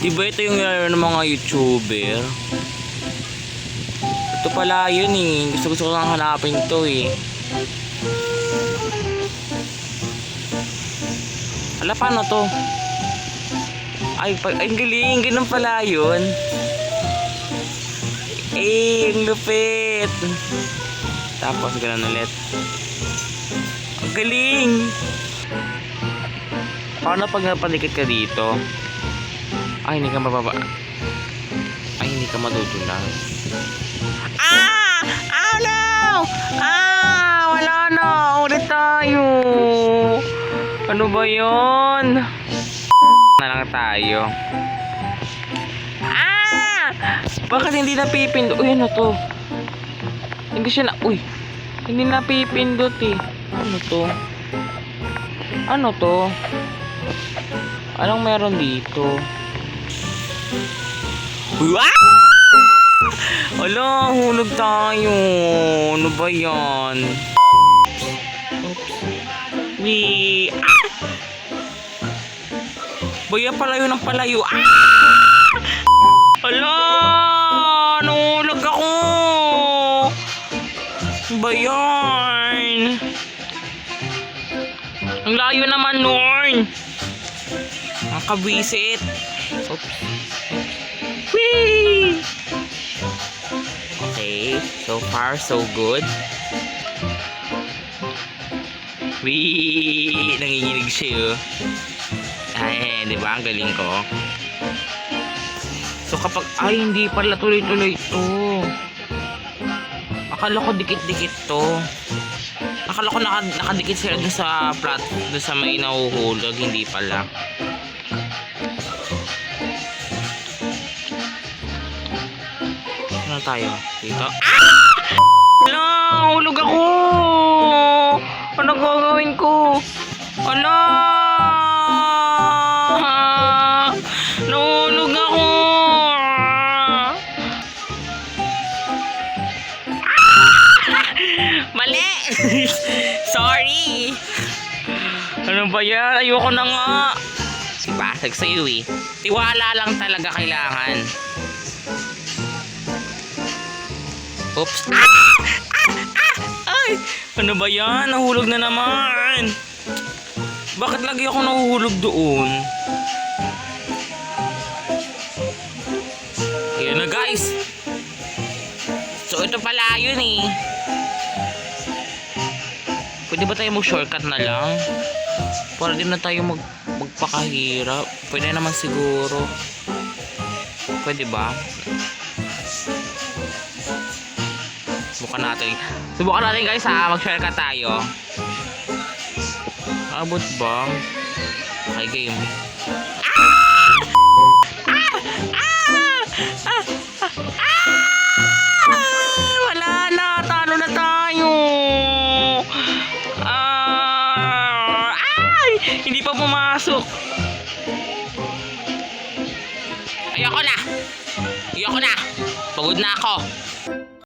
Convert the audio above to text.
Di ba ito yung nilalaro ng mga YouTuber? Ito pala yun eh. Gusto ko lang hanapin to eh. Ala, paano to? Ay, ang galing. Ganun pala yun. Eh, ang lupit. Tapos ganun ulit. Ang galing. Paano pag napanikit ka dito? Ay, hindi ka mababa. Ay, hindi ka madudulas. Ah! Ah, no! Ah! Wala na! Ulit tayo! Ano ba yun? Na lang tayo. Ah! Bakit hindi napipindot? Uy, ano to? Hindi siya na... Uy! Hindi napipindot eh. Ano to? Ano to? Anong meron dito? Uy! Ah! Ala, hulog tayo. Ano ba yan? Oops. Wee! Ah! Baya palayo ng palayo. Ah! Ala! Nahulog ako! Bayan! Ang layo naman nun! Ang kabwisit! Oops. Whee! Okay, so far so good. Whee! Nanginginig siya. Ay, di ba? Ang galing ko. So kapag, ay hindi pala tuloy-tuloy ito. Akala ko dikit-dikit to. Akala ko nakadikit sila dun sa plat, dun sa may nahuhulog. Hindi pala. Ano tayo? Dito? Ah! Ala! Hulog ako! Ano gagawin ko? Ala! Nahulog ako! Mali! Sorry! Ano ba yan? Ayoko na nga! Sipasag sa'yo eh. Tiwala lang talaga kailangan. Oops! Ah! Ay! Ano ba yan? Nahulog na naman! Bakit lagi ako nahuhulog doon? Yun na guys! So ito pala yun eh. Pwede ba tayo mag-shortcut na lang? Para din na tayo magpakahirap. Pwede naman siguro. Pwede ba? Subukan natin guys ha. Mag-shortcut tayo. Abot ba? Okay, game. Wala na. Talo na tayo. Ay! Hindi pa pumasok. Ayoko na. Pagod na ako.